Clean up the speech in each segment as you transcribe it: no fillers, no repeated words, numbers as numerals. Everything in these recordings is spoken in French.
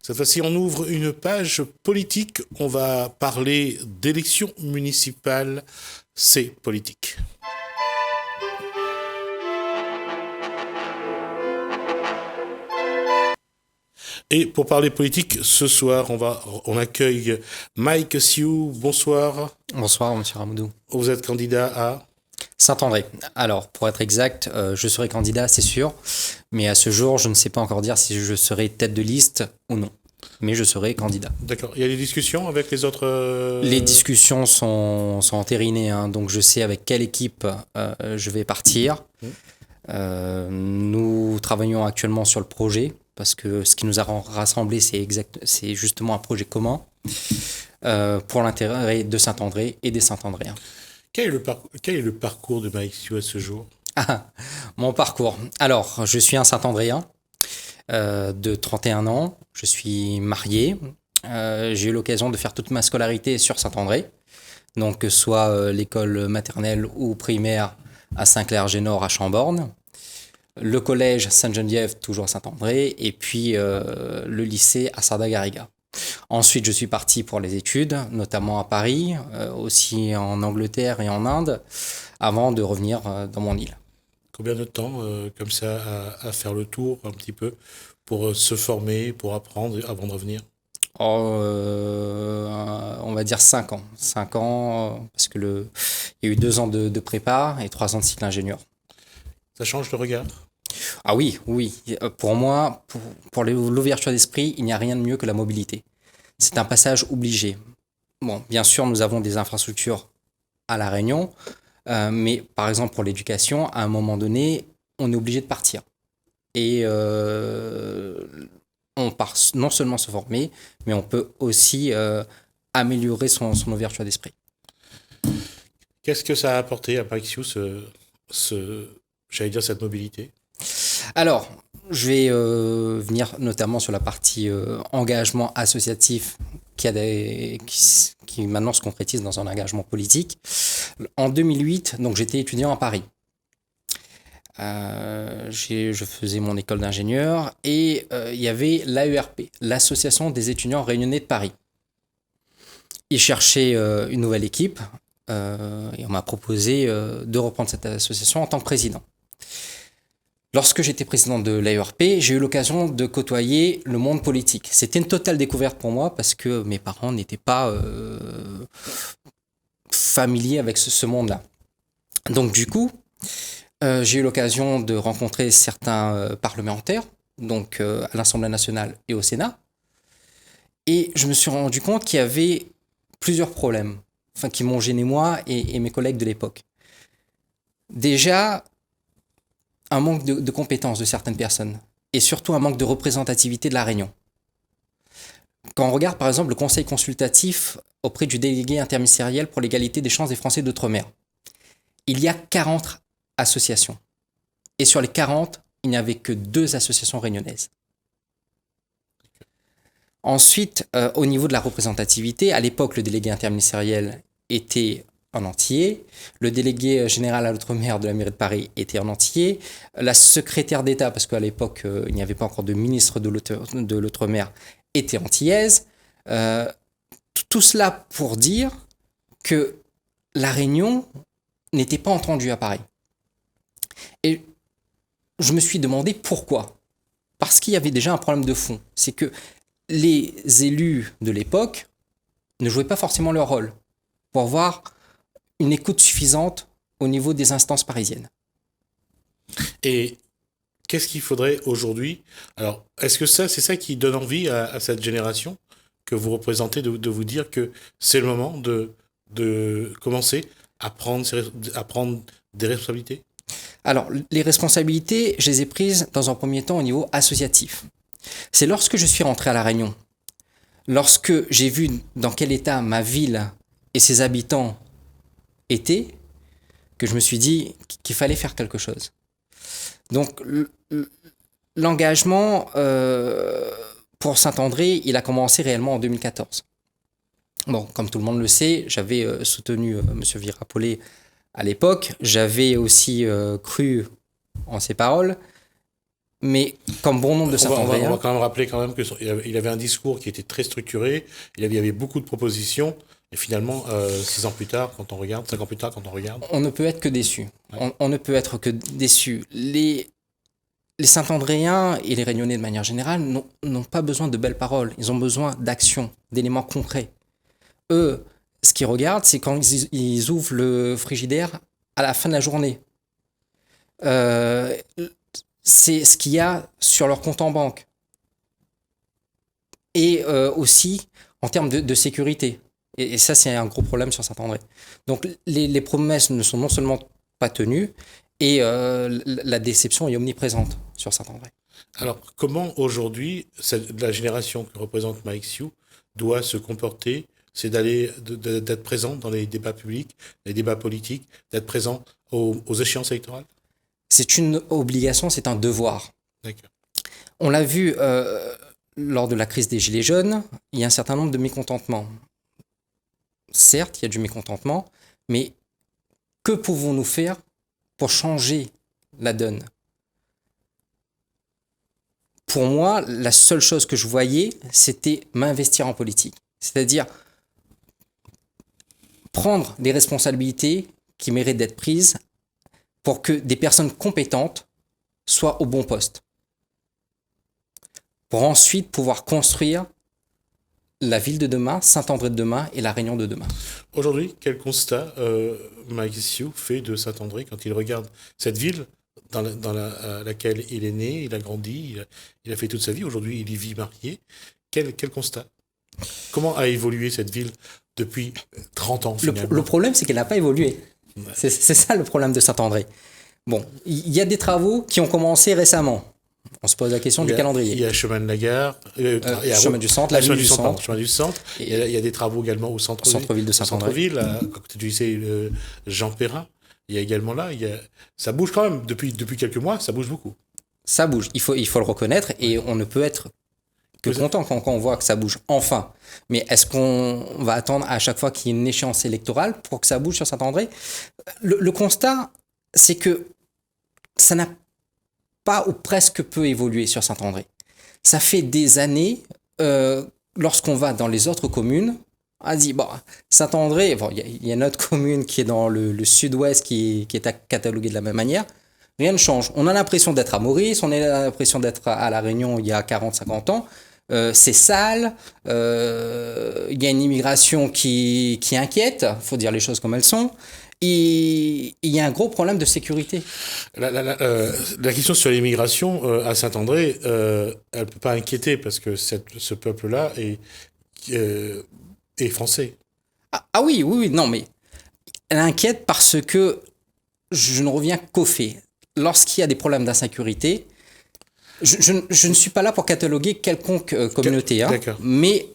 Cette fois-ci, on ouvre une page politique. On va parler d'élections municipales. C'est politique. Et pour parler politique, ce soir, on accueille Mike Sioux. Bonsoir. Bonsoir, monsieur Ramoudou. Vous êtes candidat à Saint-André. Alors, pour être exact, je serai candidat, c'est sûr. Mais à ce jour, je ne sais pas encore dire si je serai tête de liste ou non. Mais je serai candidat. D'accord. Il y a des discussions avec les autres Les discussions sont entérinées, hein, donc je sais avec quelle équipe je vais partir. Nous travaillons actuellement sur le projet, parce que ce qui nous a rassemblés, c'est justement un projet commun pour l'intérêt de Saint-André et des Saint-Andréens. Quel est le parcours de Mike Sioux à ce jour? Mon parcours. Alors, je suis un Saint-Andréen de 31 ans. Je suis marié. J'ai eu l'occasion de faire toute ma scolarité sur Saint-André. Donc, soit l'école maternelle ou primaire à Saint-Clair-Génord à Chamborne. Le collège Sainte-Geneviève, toujours à Saint-André. Et puis, le lycée à Sarda-Garriga. Ensuite, je suis parti pour les études, notamment à Paris, aussi en Angleterre et en Inde, avant de revenir dans mon île. Combien de temps, comme ça, à faire le tour un petit peu pour se former, pour apprendre avant de revenir? On va dire 5 ans. 5 ans, parce que il y a eu 2 ans de prépa et 3 ans de cycle ingénieur. Ça change le regard? Ah oui, oui. Pour moi, pour l'ouverture d'esprit, il n'y a rien de mieux que la mobilité. C'est un passage obligé. Bon, bien sûr, nous avons des infrastructures à La Réunion, mais par exemple pour l'éducation, à un moment donné, on est obligé de partir. Et on part non seulement se former, mais on peut aussi améliorer son ouverture d'esprit. Qu'est-ce que ça a apporté à Mike Sioux, j'allais dire, cette mobilité? Alors, je vais venir notamment sur la partie engagement associatif qui maintenant se concrétise dans un engagement politique. En 2008, donc j'étais étudiant à Paris. Je faisais mon école d'ingénieur et il y avait l'AERP, l'Association des étudiants réunionnais de Paris. Ils cherchaient une nouvelle équipe et on m'a proposé de reprendre cette association en tant que président. Lorsque j'étais président de l'AERP, j'ai eu l'occasion de côtoyer le monde politique. C'était une totale découverte pour moi parce que mes parents n'étaient pas familiers avec ce monde-là. Donc du coup, j'ai eu l'occasion de rencontrer certains parlementaires, donc à l'Assemblée nationale et au Sénat. Et je me suis rendu compte qu'il y avait plusieurs problèmes, qui m'ont gêné moi et mes collègues de l'époque. Déjà, un manque de compétences de certaines personnes et surtout un manque de représentativité de la Réunion. Quand on regarde par exemple le conseil consultatif auprès du délégué interministériel pour l'égalité des chances des Français d'outre-mer, il y a 40 associations. Et sur les 40, il n'y avait que 2 associations réunionnaises. Ensuite, au niveau de la représentativité, à l'époque, le délégué interministériel était en entier, le délégué général à l'outre-mer de la mairie de Paris était en entier, la secrétaire d'État, parce qu'à l'époque, il n'y avait pas encore de ministre de l'outre-mer, était antillaise. Tout cela pour dire que la Réunion n'était pas entendue à Paris. Et je me suis demandé pourquoi. Parce qu'il y avait déjà un problème de fond. C'est que les élus de l'époque ne jouaient pas forcément leur rôle pour avoir une écoute suffisante au niveau des instances parisiennes. Et qu'est-ce qu'il faudrait aujourd'hui? Alors, est-ce que c'est ça qui donne envie à cette génération que vous représentez de vous dire que c'est le moment de commencer à prendre des responsabilités? Alors, les responsabilités, je les ai prises dans un premier temps au niveau associatif. C'est lorsque je suis rentré à La Réunion, lorsque j'ai vu dans quel état ma ville et ses habitants étaient, que je me suis dit qu'il fallait faire quelque chose. Donc, l'engagement pour Saint-André, il a commencé réellement en 2014. Bon, comme tout le monde le sait, j'avais soutenu M. à l'époque. J'avais aussi cru en ses paroles. Mais comme bon nombre de On va Saint-Andréens, quand même rappeler quand même qu'il avait un discours qui était très structuré, il y avait beaucoup de propositions, et finalement, 6 ans plus tard, quand on regarde, 5 ans plus tard, quand on regarde... on ne peut être que déçu. Ouais. On ne peut être que déçu. Les Saint-Andréens et les Réunionnais de manière générale n'ont pas besoin de belles paroles, ils ont besoin d'actions, d'éléments concrets. Eux, ce qu'ils regardent, c'est quand ils ouvrent le frigidaire à la fin de la journée. C'est ce qu'il y a sur leur compte en banque. Et aussi en termes de sécurité. Et ça, c'est un gros problème sur Saint-André. Donc les promesses ne sont non seulement pas tenues, et la déception est omniprésente sur Saint-André. Alors, comment aujourd'hui, la génération que représente Mike Sioux doit se comporter? C'est d'être présent dans les débats publics, les débats politiques, d'être présent aux échéances électorales? C'est une obligation, c'est un devoir. D'accord. On l'a vu lors de la crise des Gilets jaunes, il y a un certain nombre de mécontentements. Certes, il y a du mécontentement, mais que pouvons-nous faire pour changer la donne? Pour moi, la seule chose que je voyais, c'était m'investir en politique. C'est-à-dire prendre des responsabilités qui méritent d'être prises pour que des personnes compétentes soient au bon poste. Pour ensuite pouvoir construire la ville de demain, Saint-André de demain et la Réunion de demain. Aujourd'hui, quel constat Mike Sioux fait de Saint-André quand il regarde cette ville dans laquelle il est né, il a grandi, il a fait toute sa vie. Aujourd'hui, il y vit marié. Quel constat? Comment a évolué cette ville depuis 30 ans finalement? Le problème, c'est qu'elle n'a pas évolué. Ouais. C'est ça le problème de Saint-André. Bon, il y a des travaux qui ont commencé récemment. On se pose la question du calendrier. Il y a chemin de la gare, chemin du centre, l'avenue du centre. Chemin du centre. Il y a des travaux également au centre-ville de Saint-André. À côté du lycée Jean Perrin. Il y a également là, ça bouge quand même. Depuis quelques mois, ça bouge beaucoup. Ça bouge, il faut le reconnaître et on ne peut être que content quand on voit que ça bouge enfin. Mais est-ce qu'on va attendre à chaque fois qu'il y ait une échéance électorale pour que ça bouge sur Saint-André? Le constat, c'est que ça n'a pas ou presque peu évolué sur Saint-André. Ça fait des années, lorsqu'on va dans les autres communes, on dit, bon, Saint-André, bon, il y a une autre commune qui est dans le sud-ouest qui est cataloguée de la même manière. Rien ne change. On a l'impression d'être à Maurice, on a l'impression d'être à La Réunion il y a 40-50 ans. C'est sale, il y a une immigration qui inquiète, il faut dire les choses comme elles sont. Et il y a un gros problème de sécurité. La question sur l'immigration à Saint-André, elle ne peut pas inquiéter parce que ce peuple-là est français. Ah oui, non, mais elle inquiète parce que je ne reviens qu'au fait. Lorsqu'il y a des problèmes d'insécurité, je ne suis pas là pour cataloguer quelconque communauté, mais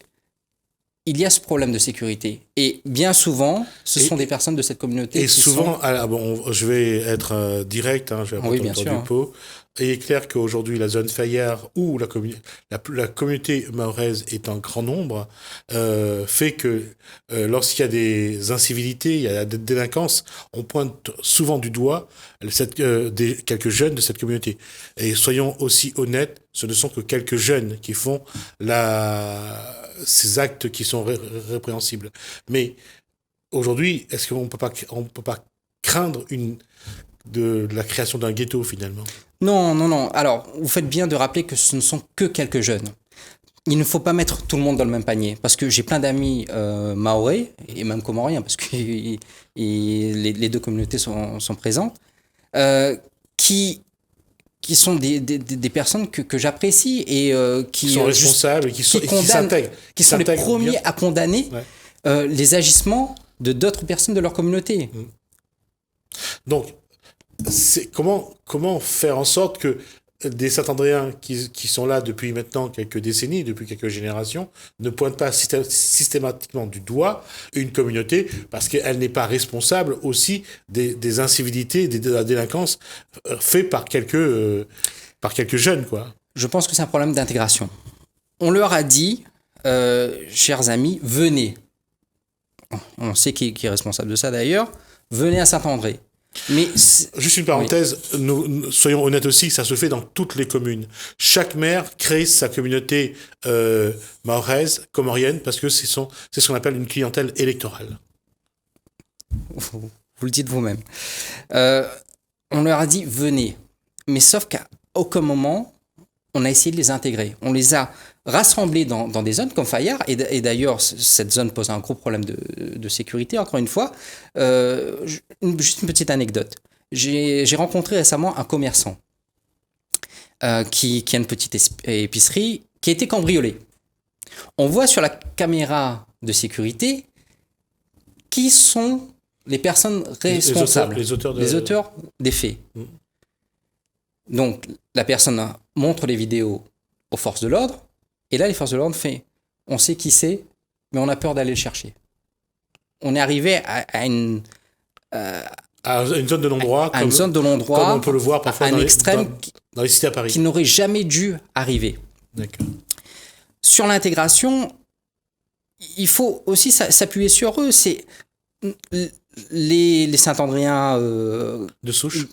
il y a ce problème de sécurité. Et bien souvent, ce sont des personnes de cette communauté qui souvent, je vais être direct, je vais apporter le tour du pot. Il est clair qu'aujourd'hui, la zone Fayard, où la communauté mahoraise est en grand nombre, fait que lorsqu'il y a des incivilités, il y a des délinquances, on pointe souvent du doigt quelques jeunes de cette communauté. Et soyons aussi honnêtes, ce ne sont que quelques jeunes qui font ces actes qui sont répréhensibles. Mais aujourd'hui, est-ce qu'on peut pas craindre de la création d'un ghetto finalement? Non. Alors, vous faites bien de rappeler que ce ne sont que quelques jeunes. Il ne faut pas mettre tout le monde dans le même panier, parce que j'ai plein d'amis mahorais, et même comoriens, parce que les deux communautés sont présentes, qui sont des personnes que j'apprécie et qui sont responsables, qui s'intègrent. Qui sont les premiers à condamner les agissements de d'autres personnes de leur communauté. Donc, comment faire en sorte que des Saint-Andréens qui sont là depuis maintenant quelques décennies, depuis quelques générations, ne pointent pas systématiquement du doigt une communauté parce qu'elle n'est pas responsable aussi des incivilités, de la délinquance faites par quelques jeunes, quoi. Je pense que c'est un problème d'intégration. On leur a dit, chers amis, venez. On sait qui est responsable de ça d'ailleurs. Venez à Saint-André. Mais Juste une parenthèse, soyons honnêtes aussi, ça se fait dans toutes les communes. Chaque maire crée sa communauté mahoraise, comorienne, parce que c'est ce qu'on appelle une clientèle électorale. vous le dites vous-même. On leur a dit venez, mais sauf qu'à aucun moment on a essayé de les intégrer. On les a rassemblés dans des zones comme Fayard, et d'ailleurs cette zone pose un gros problème de sécurité. Encore une fois, juste une petite anecdote. J'ai rencontré récemment un commerçant qui a une petite épicerie qui a été cambriolée. On voit sur la caméra de sécurité qui sont les personnes responsables, les auteurs des faits. Donc, la personne montre les vidéos aux forces de l'ordre, et là, les forces de l'ordre font « on sait qui c'est, mais on a peur d'aller le chercher ». On est arrivé à une zone de non-droit, comme on peut le voir parfois dans les cités à Paris. Qui n'aurait jamais dû arriver. D'accord. Sur l'intégration, il faut aussi s'appuyer sur eux. C'est les Saint-Andréens de souche.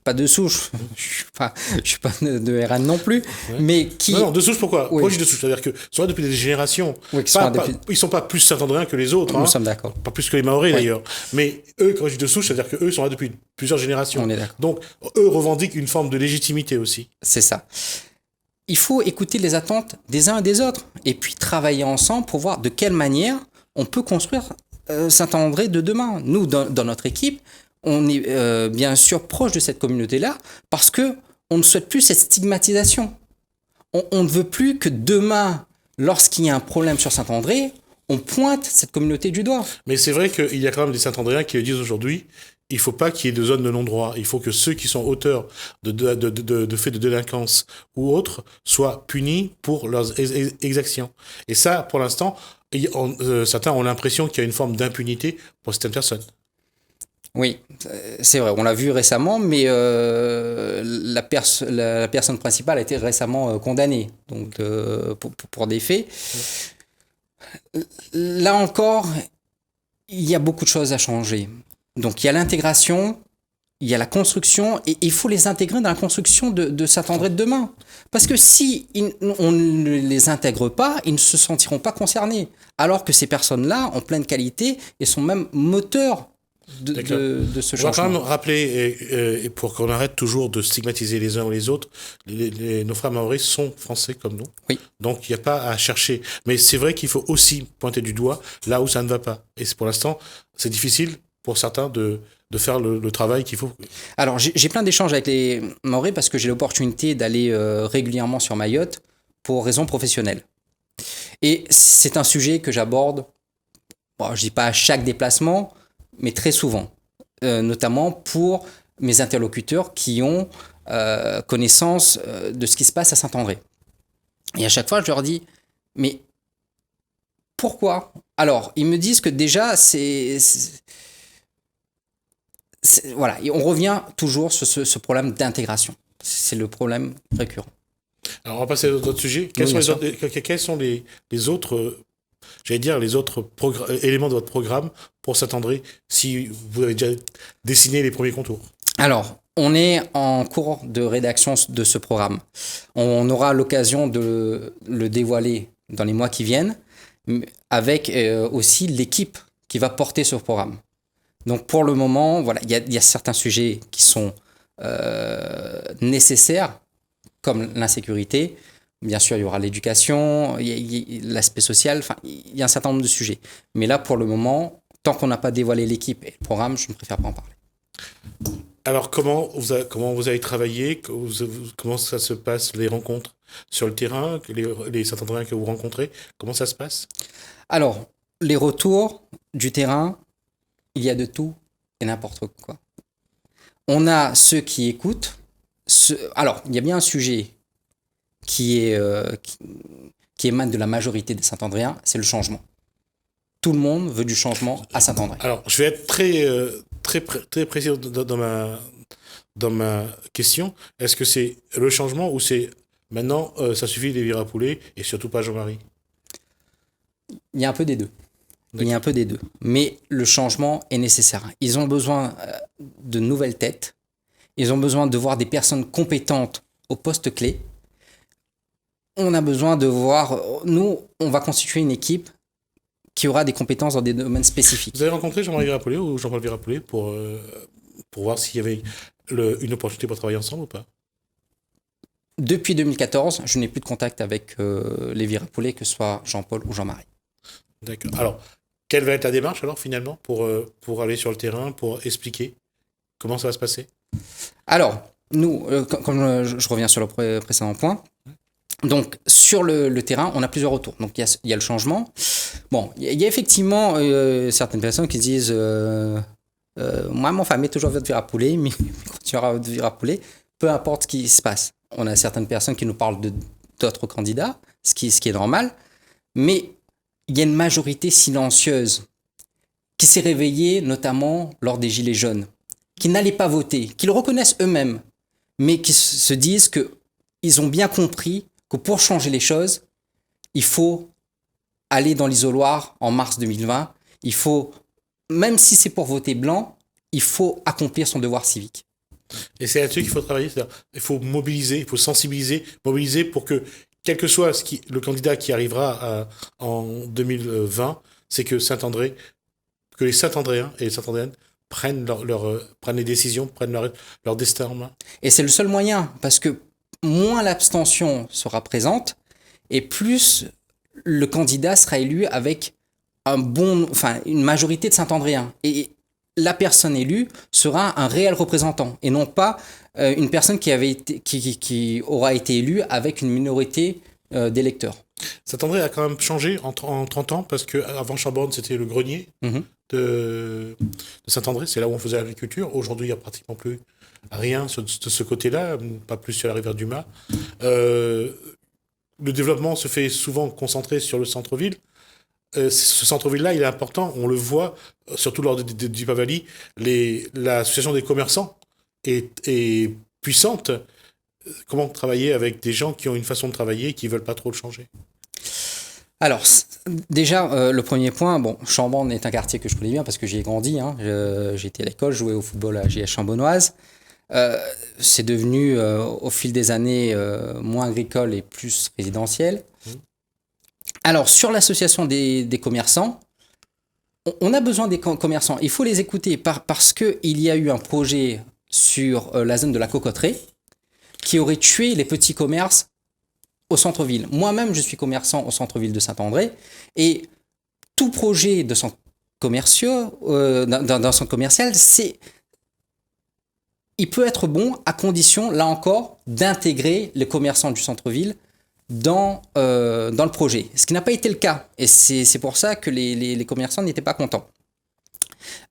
Pas de souche, je suis pas de RN non plus, mais qui... Non, de souche, pourquoi? Pourquoi je dis de souche? C'est-à-dire que soit depuis des générations, ils sont pas plus Saint-Andréens que les autres. Nous sommes d'accord. Pas plus que les Mahorais d'ailleurs. Mais eux, quand je dis de souche, c'est-à-dire qu'eux sont là depuis plusieurs générations. On est d'accord. Donc, eux revendiquent une forme de légitimité aussi. C'est ça. Il faut écouter les attentes des uns et des autres, et puis travailler ensemble pour voir de quelle manière on peut construire Saint-André de demain. Nous, dans notre équipe, on est bien sûr proche de cette communauté-là parce que on ne souhaite plus cette stigmatisation. On ne veut plus que demain, lorsqu'il y a un problème sur Saint-André, on pointe cette communauté du doigt. Mais c'est vrai qu'il y a quand même des Saint-Andréens qui le disent aujourd'hui, il ne faut pas qu'il y ait de zone de non-droit. Il faut que ceux qui sont auteurs de faits de délinquance ou autres soient punis pour leurs exactions. Et ça, pour l'instant, certains ont l'impression qu'il y a une forme d'impunité pour certaines personnes. Oui, c'est vrai, on l'a vu récemment, mais la personne principale a été récemment condamnée donc, pour des faits. Là encore, il y a beaucoup de choses à changer. Donc il y a l'intégration, il y a la construction, et il faut les intégrer dans la construction de Saint-André de demain. Parce que si on ne les intègre pas, ils ne se sentiront pas concernés. Alors que ces personnes-là ont plein de qualités et sont même moteurs de ce changement. On va quand même rappeler, et pour qu'on arrête toujours de stigmatiser les uns ou les autres, nos frères maoris sont français comme nous. Oui. Donc il n'y a pas à chercher. Mais c'est vrai qu'il faut aussi pointer du doigt là où ça ne va pas. Et pour l'instant, c'est difficile pour certains de faire le travail qu'il faut. Alors j'ai plein d'échanges avec les Maoris parce que j'ai l'opportunité d'aller régulièrement sur Mayotte pour raisons professionnelles. Et c'est un sujet que j'aborde, bon, je dis pas à chaque déplacement, mais très souvent, notamment pour mes interlocuteurs qui ont connaissance de ce qui se passe à Saint-André. Et à chaque fois, je leur dis, mais pourquoi? Alors, ils me disent que déjà, voilà, et on revient toujours sur ce problème d'intégration. C'est le problème récurrent. Alors, on va passer à d'autres sujets. Quels sont les autres... J'allais dire les autres éléments de votre programme pour Saint-André, si vous avez déjà dessiné les premiers contours. Alors, on est en cours de rédaction de ce programme. On aura l'occasion de le dévoiler dans les mois qui viennent, avec aussi l'équipe qui va porter ce programme. Donc pour le moment, voilà, il y a certains sujets qui sont nécessaires, comme l'insécurité. Bien sûr, il y aura l'éducation, l'aspect social, enfin, il y a un certain nombre de sujets. Mais là, pour le moment, tant qu'on n'a pas dévoilé l'équipe et le programme, je ne préfère pas en parler. Alors, comment vous avez travaillé? Comment ça se passe, les rencontres sur le terrain, les Saint-Andréens que vous rencontrez? Comment ça se passe? Alors, les retours du terrain, il y a de tout et n'importe quoi. On a ceux qui écoutent. Alors, il y a bien un sujet qui émane de la majorité des Saint-Andréens, c'est le changement. Tout le monde veut du changement à Saint-André. Alors, je vais être très précis dans ma question. Est-ce que c'est le changement ou c'est maintenant, ça suffit les virer à poulet et surtout pas Jean-Marie? Il y a un peu des deux. Il y a un peu des deux. Mais le changement est nécessaire. Ils ont besoin de nouvelles têtes. Ils ont besoin de voir des personnes compétentes au poste clé. On a besoin de voir... Nous, on va constituer une équipe qui aura des compétences dans des domaines spécifiques. Vous avez rencontré Jean-Marie Virapollet ou Jean-Paul Virapollet pour voir s'il y avait une opportunité pour travailler ensemble ou pas? Depuis 2014, je n'ai plus de contact avec les Virapollet, que ce soit Jean-Paul ou Jean-Marie. D'accord. Alors, quelle va être la démarche alors finalement pour aller sur le terrain, pour expliquer comment ça va se passer? Alors, nous, comme je reviens sur le précédent point, donc sur le terrain, on a plusieurs retours. Donc il y a le changement. Bon, il y a effectivement certaines personnes qui disent moi, mon famille est toujours votre Virapollet, mais continuera votre Virapollet, peu importe ce qui se passe. On a certaines personnes qui nous parlent d'autres candidats, ce qui est normal, mais il y a une majorité silencieuse qui s'est réveillée notamment lors des Gilets jaunes, qui n'allaient pas voter, qui le reconnaissent eux-mêmes, mais qui se disent qu'ils ont bien compris que pour changer les choses, il faut aller dans l'isoloir en mars 2020. Il faut, même si c'est pour voter blanc, il faut accomplir son devoir civique. Et c'est là-dessus qu'il faut travailler. Il faut mobiliser, il faut sensibiliser, mobiliser pour que, quel que soit le candidat qui arrivera en 2020, c'est que que les Saint-Andréens et les Saint-Andréennes prennent prennent les décisions, prennent leur destin en main. Et c'est le seul moyen, parce que moins l'abstention sera présente, et plus le candidat sera élu avec une majorité de Saint-Andréens. Et la personne élue sera un réel représentant, et non pas une personne qui aura été élue avec une minorité d'électeurs. Saint-André a quand même changé en 30 ans, parce qu'avant Chambord, c'était le grenier de Saint-André, c'est là où on faisait l'agriculture. Aujourd'hui, il n'y a pratiquement plus rien de ce côté-là, pas plus sur la rivière du Mât. Le développement se fait souvent concentrer sur le centre-ville. Ce centre-ville-là, il est important, on le voit, surtout lors du Pavali, l'association des commerçants est puissante. Comment travailler avec des gens qui ont une façon de travailler et qui ne veulent pas trop le changer? Alors, déjà, le premier point, Chambord est un quartier que je connais bien parce que j'y ai grandi. J'ai été à l'école, joué au football à JS Chambonnoise. C'est devenu, au fil des années, moins agricole et plus résidentiel. Alors, sur l'association des commerçants, on a besoin des commerçants. Il faut les écouter parce qu'il y a eu un projet sur la zone de la Cocoterie qui aurait tué les petits commerces au centre-ville. Moi-même, je suis commerçant au centre-ville de Saint-André, et tout projet de centre commercial, il peut être bon à condition, là encore, d'intégrer les commerçants du centre-ville dans le projet. Ce qui n'a pas été le cas, et c'est pour ça que les commerçants n'étaient pas contents.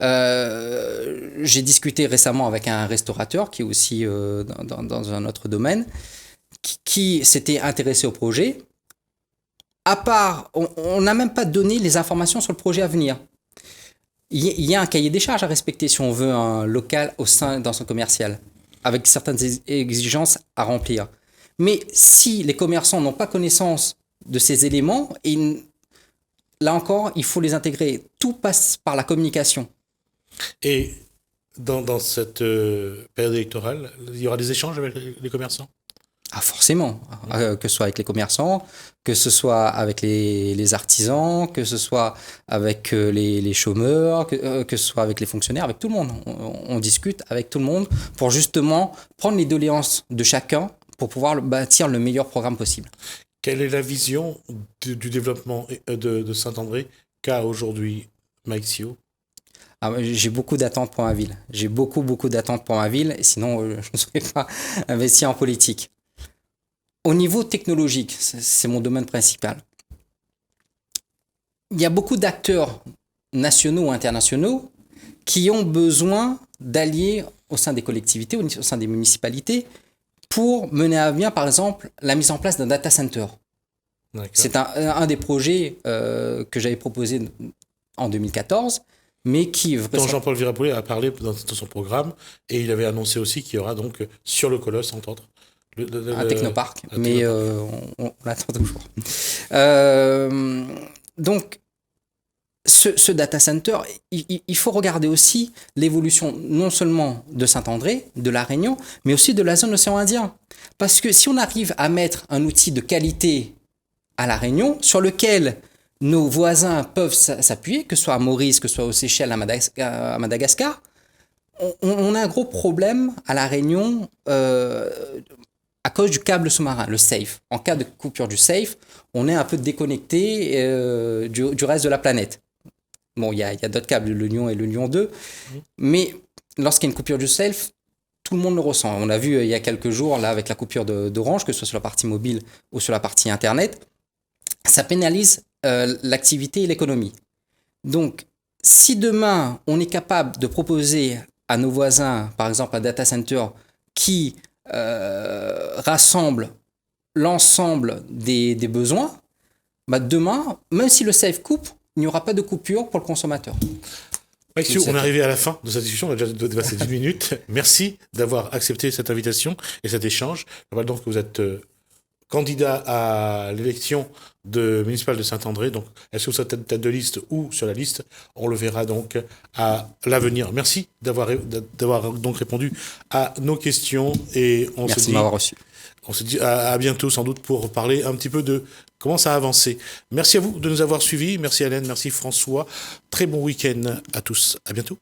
J'ai discuté récemment avec un restaurateur qui est aussi dans un autre domaine, qui s'était intéressé au projet. À part, on n'a même pas donné les informations sur le projet à venir. Il y a un cahier des charges à respecter si on veut un local dans son commercial, avec certaines exigences à remplir. Mais si les commerçants n'ont pas connaissance de ces éléments, là encore, il faut les intégrer. Tout passe par la communication. Et dans cette période électorale, il y aura des échanges avec les commerçants? Ah, forcément, que ce soit avec les commerçants, que ce soit avec les artisans, que ce soit avec les chômeurs, que ce soit avec les fonctionnaires, avec tout le monde. On discute avec tout le monde pour justement prendre les doléances de chacun pour pouvoir bâtir le meilleur programme possible. Quelle est la vision du développement de Saint-André qu'a aujourd'hui Mike Sio? J'ai beaucoup d'attentes pour ma ville. J'ai beaucoup d'attentes pour ma ville, sinon je ne serais pas investi en politique. Au niveau technologique, c'est mon domaine principal. Il y a beaucoup d'acteurs nationaux ou internationaux qui ont besoin d'allier au sein des collectivités, au sein des municipalités, pour mener à bien, par exemple, la mise en place d'un data center. D'accord. C'est un des projets que j'avais proposé en 2014, mais qui... dont Jean-Paul Virapollet a parlé dans son programme, et il avait annoncé aussi qu'il y aura donc sur le Colosse, entre autres, un technoparc, mais on l'attend toujours. Donc, ce data center, il faut regarder aussi l'évolution non seulement de Saint-André, de La Réunion, mais aussi de la zone océan Indien. Parce que si on arrive à mettre un outil de qualité à La Réunion, sur lequel nos voisins peuvent s'appuyer, que ce soit à Maurice, que ce soit aux Seychelles, à Madagascar, on a un gros problème à La Réunion à cause du câble sous-marin, le SAFE. En cas de coupure du SAFE, on est un peu déconnecté du reste de la planète. Bon, il y a d'autres câbles, le Lion et le Lion 2, mais lorsqu'il y a une coupure du SAFE, tout le monde le ressent. On a vu il y a quelques jours, là, avec la coupure d'Orange, que ce soit sur la partie mobile ou sur la partie Internet, ça pénalise l'activité et l'économie. Donc, si demain, on est capable de proposer à nos voisins, par exemple, un data center qui rassemble l'ensemble des besoins, bah demain, même si le SAFE coupe, il n'y aura pas de coupure pour le consommateur. Mathieu, on est arrivé à la fin de cette discussion, on a déjà dépassé 10 minutes. Merci d'avoir accepté cette invitation et cet échange. Je rappelle donc que vous êtes candidat à l'élection municipale de Saint-André. Donc, est-ce que vous êtes tête de liste ou sur la liste? On le verra donc à l'avenir. Merci d'avoir donc répondu à nos questions et Merci de m'avoir reçu. On se dit à bientôt sans doute pour parler un petit peu de comment ça a avancé. Merci à vous de nous avoir suivis. Merci Hélène, merci François. Très bon week-end à tous. À bientôt.